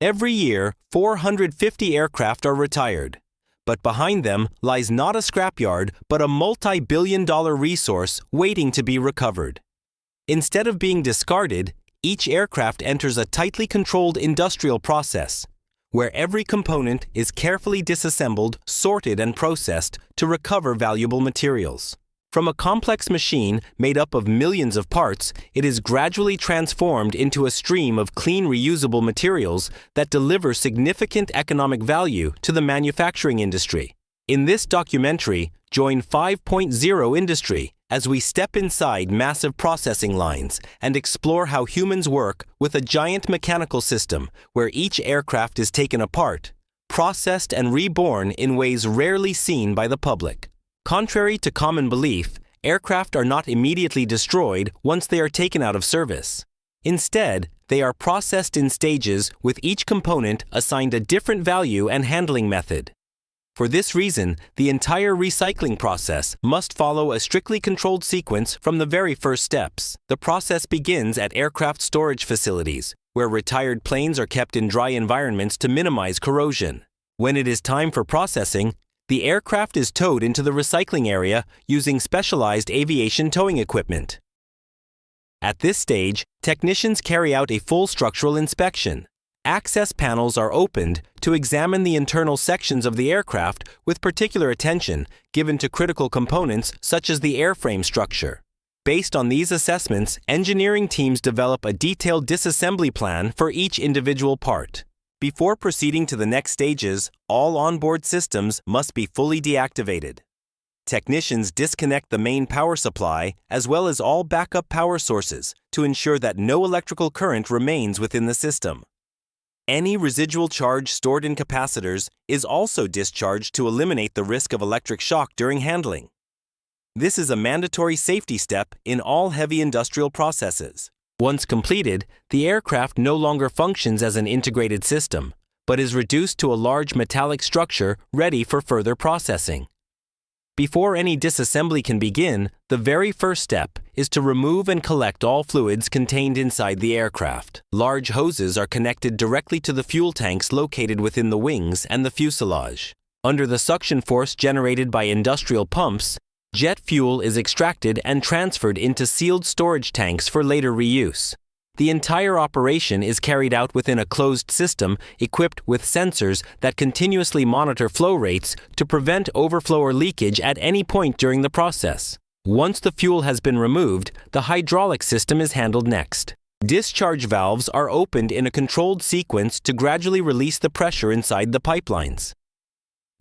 Every year, 450 aircraft are retired. But behind them lies not a scrapyard, but a multi-billion-dollar resource waiting to be recovered. Instead of being discarded, each aircraft enters a tightly controlled industrial process, where every component is carefully disassembled, sorted, and processed to recover valuable materials. From a complex machine made up of millions of parts, it is gradually transformed into a stream of clean, reusable materials that deliver significant economic value to the manufacturing industry. In this documentary, join 5.0 Industry as we step inside massive processing lines and explore how humans work with a giant mechanical system where each aircraft is taken apart, processed, and reborn in ways rarely seen by the public. Contrary to common belief, aircraft are not immediately destroyed once they are taken out of service. Instead, they are processed in stages with each component assigned a different value and handling method. For this reason, the entire recycling process must follow a strictly controlled sequence from the very first steps. The process begins at aircraft storage facilities, where retired planes are kept in dry environments to minimize corrosion. When it is time for processing, the aircraft is towed into the recycling area using specialized aviation towing equipment. At this stage, technicians carry out a full structural inspection. Access panels are opened to examine the internal sections of the aircraft with particular attention given to critical components such as the airframe structure. Based on these assessments, engineering teams develop a detailed disassembly plan for each individual part. Before proceeding to the next stages, all onboard systems must be fully deactivated. Technicians disconnect the main power supply as well as all backup power sources to ensure that no electrical current remains within the system. Any residual charge stored in capacitors is also discharged to eliminate the risk of electric shock during handling. This is a mandatory safety step in all heavy industrial processes. Once completed, the aircraft no longer functions as an integrated system, but is reduced to a large metallic structure ready for further processing. Before any disassembly can begin, the very first step is to remove and collect all fluids contained inside the aircraft. Large hoses are connected directly to the fuel tanks located within the wings and the fuselage. Under the suction force generated by industrial pumps, jet fuel is extracted and transferred into sealed storage tanks for later reuse. The entire operation is carried out within a closed system equipped with sensors that continuously monitor flow rates to prevent overflow or leakage at any point during the process. Once the fuel has been removed, the hydraulic system is handled next. Discharge valves are opened in a controlled sequence to gradually release the pressure inside the pipelines.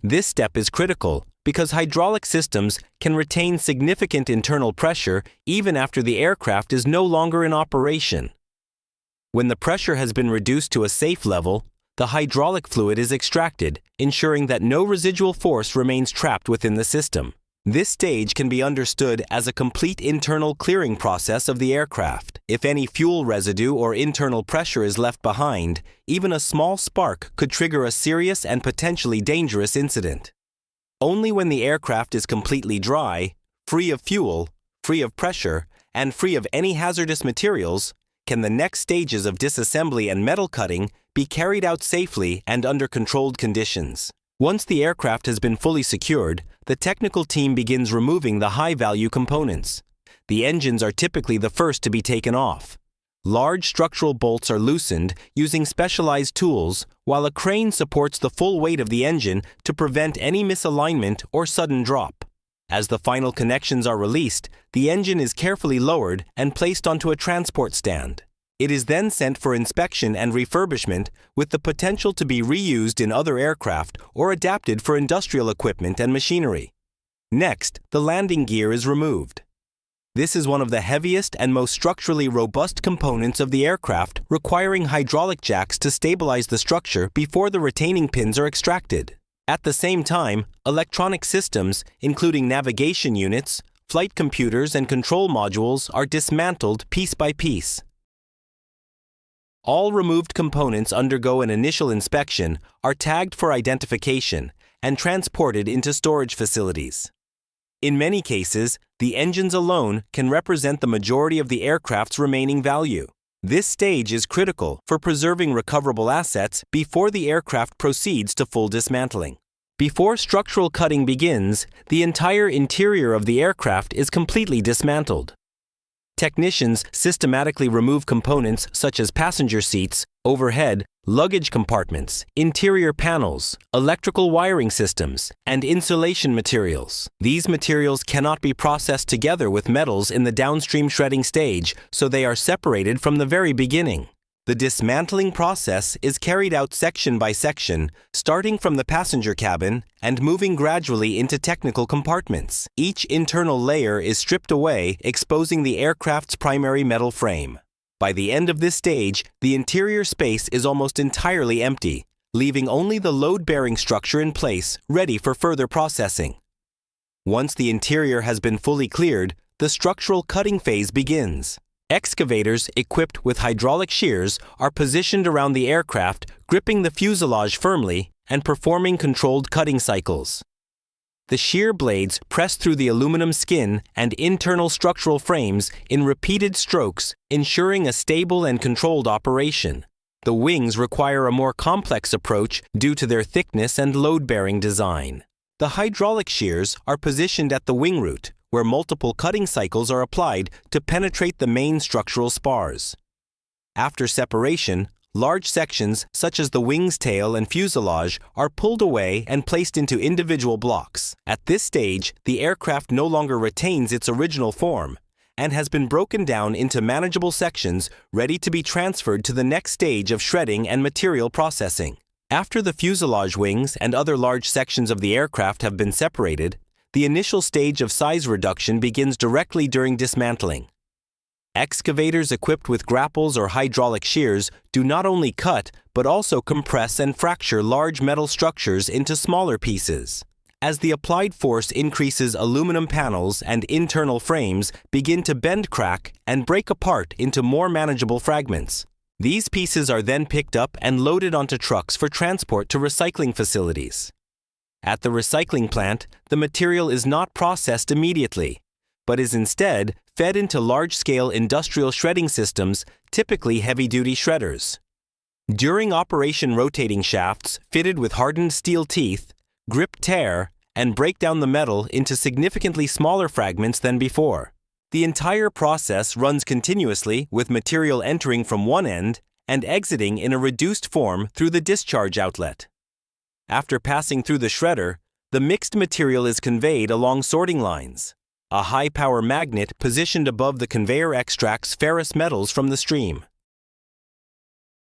This step is critical because hydraulic systems can retain significant internal pressure even after the aircraft is no longer in operation. When the pressure has been reduced to a safe level, the hydraulic fluid is extracted, ensuring that no residual force remains trapped within the system. This stage can be understood as a complete internal clearing process of the aircraft. If any fuel residue or internal pressure is left behind, even a small spark could trigger a serious and potentially dangerous incident. Only when the aircraft is completely dry, free of fuel, free of pressure, and free of any hazardous materials, can the next stages of disassembly and metal cutting be carried out safely and under controlled conditions. Once the aircraft has been fully secured, the technical team begins removing the high-value components. The engines are typically the first to be taken off. Large structural bolts are loosened using specialized tools, while a crane supports the full weight of the engine to prevent any misalignment or sudden drop. As the final connections are released, the engine is carefully lowered and placed onto a transport stand. It is then sent for inspection and refurbishment with the potential to be reused in other aircraft or adapted for industrial equipment and machinery. Next, the landing gear is removed. This is one of the heaviest and most structurally robust components of the aircraft, requiring hydraulic jacks to stabilize the structure before the retaining pins are extracted. At the same time, electronic systems, including navigation units, flight computers, and control modules, are dismantled piece by piece. All removed components undergo an initial inspection, are tagged for identification, and transported into storage facilities. In many cases, the engines alone can represent the majority of the aircraft's remaining value. This stage is critical for preserving recoverable assets before the aircraft proceeds to full dismantling. Before structural cutting begins, the entire interior of the aircraft is completely dismantled. Technicians systematically remove components such as passenger seats, overhead, luggage compartments, interior panels, electrical wiring systems, and insulation materials. These materials cannot be processed together with metals in the downstream shredding stage, so they are separated from the very beginning. The dismantling process is carried out section by section, starting from the passenger cabin and moving gradually into technical compartments. Each internal layer is stripped away, exposing the aircraft's primary metal frame. By the end of this stage, the interior space is almost entirely empty, leaving only the load-bearing structure in place, ready for further processing. Once the interior has been fully cleared, the structural cutting phase begins. Excavators equipped with hydraulic shears are positioned around the aircraft, gripping the fuselage firmly and performing controlled cutting cycles. The shear blades press through the aluminum skin and internal structural frames in repeated strokes, ensuring a stable and controlled operation. The wings require a more complex approach due to their thickness and load-bearing design. The hydraulic shears are positioned at the wing root, where multiple cutting cycles are applied to penetrate the main structural spars. After separation, large sections such as the wing's tail and fuselage are pulled away and placed into individual blocks. At this stage, the aircraft no longer retains its original form and has been broken down into manageable sections ready to be transferred to the next stage of shredding and material processing. After the fuselage wings and other large sections of the aircraft have been separated, the initial stage of size reduction begins directly during dismantling. Excavators equipped with grapples or hydraulic shears do not only cut, but also compress and fracture large metal structures into smaller pieces. As the applied force increases, aluminum panels and internal frames begin to bend, crack, and break apart into more manageable fragments. These pieces are then picked up and loaded onto trucks for transport to recycling facilities. At the recycling plant, the material is not processed immediately, but is instead fed into large-scale industrial shredding systems, typically heavy-duty shredders. During operation, rotating shafts fitted with hardened steel teeth grip, tear, and break down the metal into significantly smaller fragments than before. The entire process runs continuously, with material entering from one end and exiting in a reduced form through the discharge outlet. After passing through the shredder, the mixed material is conveyed along sorting lines. A high-power magnet positioned above the conveyor extracts ferrous metals from the stream.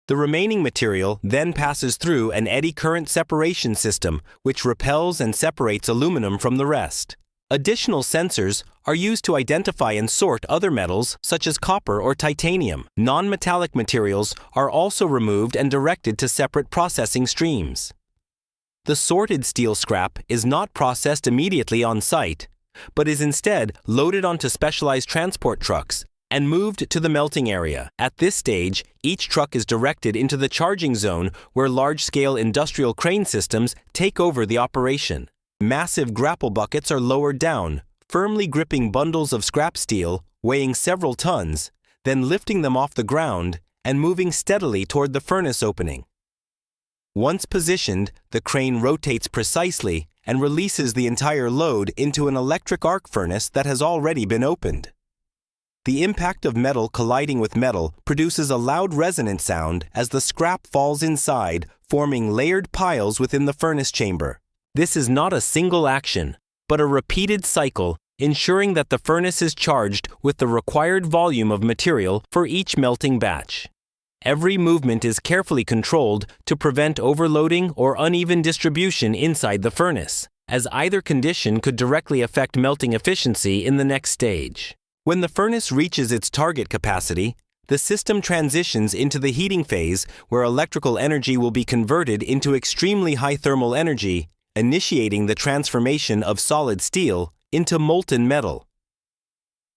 The remaining material then passes through an eddy current separation system, which repels and separates aluminum from the rest. Additional sensors are used to identify and sort other metals such as copper or titanium. Non-metallic materials are also removed and directed to separate processing streams. The sorted steel scrap is not processed immediately on site, but is instead loaded onto specialized transport trucks and moved to the melting area. At this stage, each truck is directed into the charging zone where large-scale industrial crane systems take over the operation. Massive grapple buckets are lowered down, firmly gripping bundles of scrap steel weighing several tons, then lifting them off the ground and moving steadily toward the furnace opening. Once positioned, the crane rotates precisely and releases the entire load into an electric arc furnace that has already been opened. The impact of metal colliding with metal produces a loud resonant sound as the scrap falls inside, forming layered piles within the furnace chamber. This is not a single action, but a repeated cycle, ensuring that the furnace is charged with the required volume of material for each melting batch. Every movement is carefully controlled to prevent overloading or uneven distribution inside the furnace, as either condition could directly affect melting efficiency in the next stage. When the furnace reaches its target capacity, the system transitions into the heating phase, where electrical energy will be converted into extremely high thermal energy, initiating the transformation of solid steel into molten metal.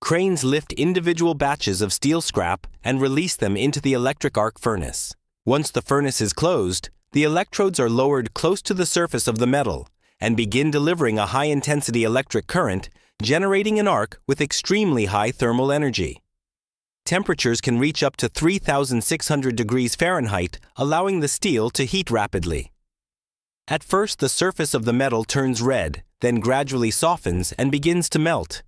Cranes lift individual batches of steel scrap and release them into the electric arc furnace. Once the furnace is closed, the electrodes are lowered close to the surface of the metal and begin delivering a high-intensity electric current, generating an arc with extremely high thermal energy. Temperatures can reach up to 3,600 degrees Fahrenheit, allowing the steel to heat rapidly. At first, the surface of the metal turns red, then gradually softens and begins to melt.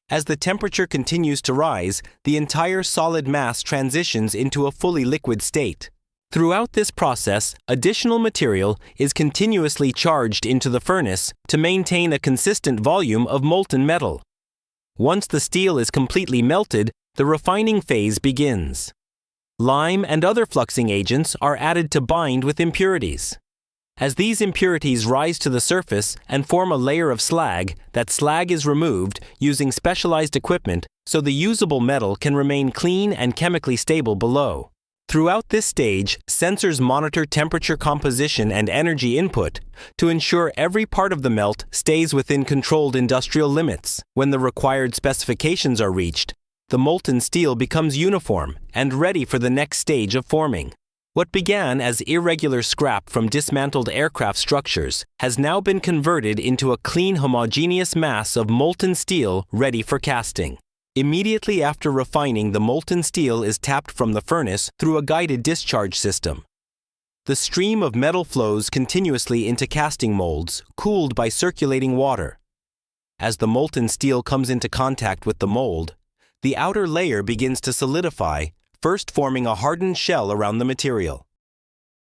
As the temperature continues to rise, the entire solid mass transitions into a fully liquid state. Throughout this process, additional material is continuously charged into the furnace to maintain a consistent volume of molten metal. Once the steel is completely melted, the refining phase begins. Lime and other fluxing agents are added to bind with impurities. As these impurities rise to the surface and form a layer of slag, that slag is removed using specialized equipment so the usable metal can remain clean and chemically stable below. Throughout this stage, sensors monitor temperature composition and energy input to ensure every part of the melt stays within controlled industrial limits. When the required specifications are reached, the molten steel becomes uniform and ready for the next stage of forming. What began as irregular scrap from dismantled aircraft structures has now been converted into a clean, homogeneous mass of molten steel ready for casting. Immediately after refining, the molten steel is tapped from the furnace through a guided discharge system. The stream of metal flows continuously into casting molds, cooled by circulating water. As the molten steel comes into contact with the mold, the outer layer begins to solidify, first forming a hardened shell around the material.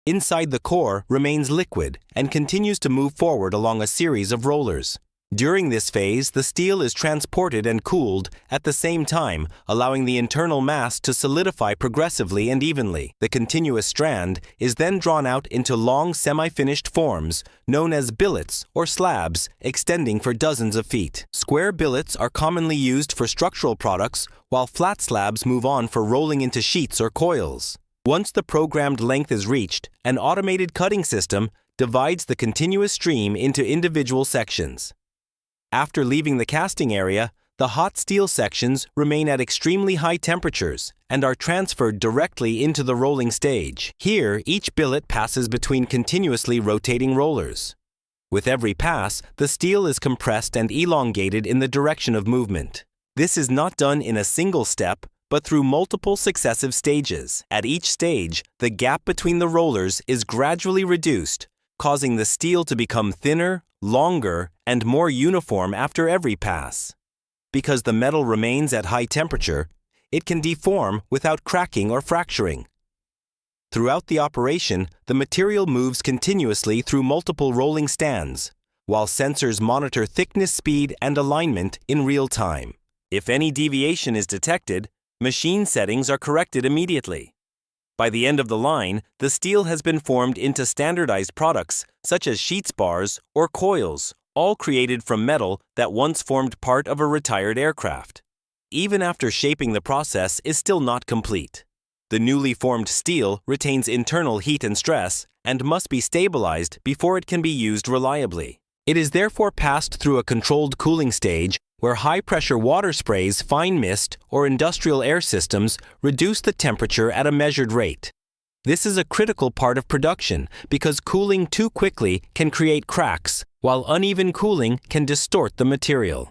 Inside, the core remains liquid and continues to move forward along a series of rollers. During this phase, the steel is transported and cooled at the same time, allowing the internal mass to solidify progressively and evenly. The continuous strand is then drawn out into long semi-finished forms, known as billets or slabs, extending for dozens of feet. Square billets are commonly used for structural products, while flat slabs move on for rolling into sheets or coils. Once the programmed length is reached, an automated cutting system divides the continuous stream into individual sections. After leaving the casting area, the hot steel sections remain at extremely high temperatures and are transferred directly into the rolling stage. Here, each billet passes between continuously rotating rollers. With every pass, the steel is compressed and elongated in the direction of movement. This is not done in a single step, but through multiple successive stages. At each stage, the gap between the rollers is gradually reduced, causing the steel to become thinner, longer, and more uniform after every pass. Because the metal remains at high temperature, it can deform without cracking or fracturing. Throughout the operation, the material moves continuously through multiple rolling stands, while sensors monitor thickness, speed, and alignment in real time. If any deviation is detected, machine settings are corrected immediately. By the end of the line, the steel has been formed into standardized products such as sheets bars or coils, all created from metal that once formed part of a retired aircraft. Even after shaping, the process is still not complete. The newly formed steel retains internal heat and stress and must be stabilized before it can be used reliably. It is therefore passed through a controlled cooling stage where high-pressure water sprays, fine mist, or industrial air systems reduce the temperature at a measured rate. This is a critical part of production because cooling too quickly can create cracks, while uneven cooling can distort the material.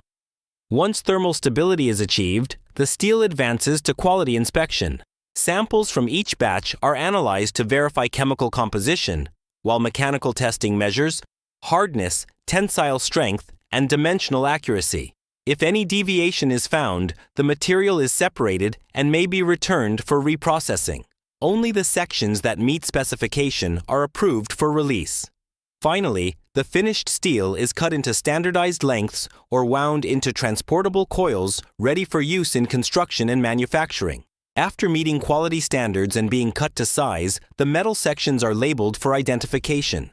Once thermal stability is achieved, the steel advances to quality inspection. Samples from each batch are analyzed to verify chemical composition, while mechanical testing measures hardness, tensile strength, and dimensional accuracy. If any deviation is found, the material is separated and may be returned for reprocessing. Only the sections that meet specification are approved for release. Finally, the finished steel is cut into standardized lengths or wound into transportable coils ready for use in construction and manufacturing. After meeting quality standards and being cut to size, the metal sections are labeled for identification.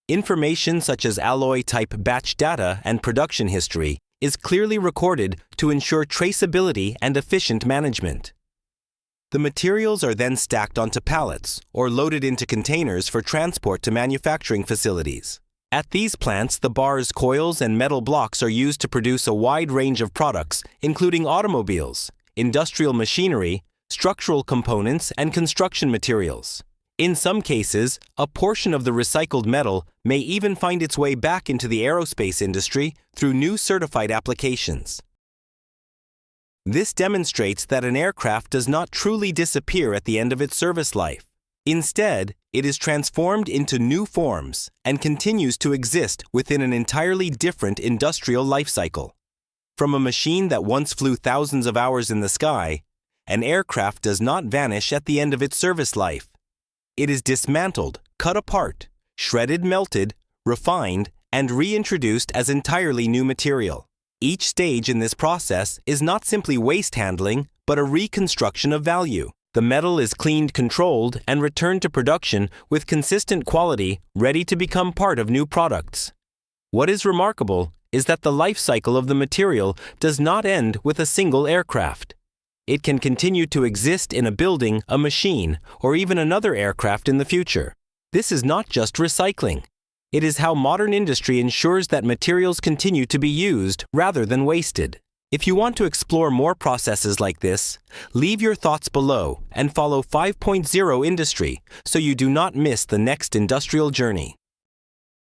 Information such as alloy type, batch data, and production history is clearly recorded to ensure traceability and efficient management. The materials are then stacked onto pallets or loaded into containers for transport to manufacturing facilities. At these plants, the bars, coils, and metal blocks are used to produce a wide range of products, including automobiles, industrial machinery, structural components, and construction materials. In some cases, a portion of the recycled metal may even find its way back into the aerospace industry through new certified applications. This demonstrates that an aircraft does not truly disappear at the end of its service life. Instead, it is transformed into new forms and continues to exist within an entirely different industrial life cycle. From a machine that once flew thousands of hours in the sky, an aircraft does not vanish at the end of its service life. It is dismantled, cut apart, shredded, melted, refined, and reintroduced as entirely new material. Each stage in this process is not simply waste handling, but a reconstruction of value. The metal is cleaned, controlled, and returned to production with consistent quality, ready to become part of new products. What is remarkable is that the life cycle of the material does not end with a single aircraft. It can continue to exist in a building, a machine, or even another aircraft in the future. This is not just recycling. It is how modern industry ensures that materials continue to be used rather than wasted. If you want to explore more processes like this, leave your thoughts below and follow 5.0 Industry so you do not miss the next industrial journey.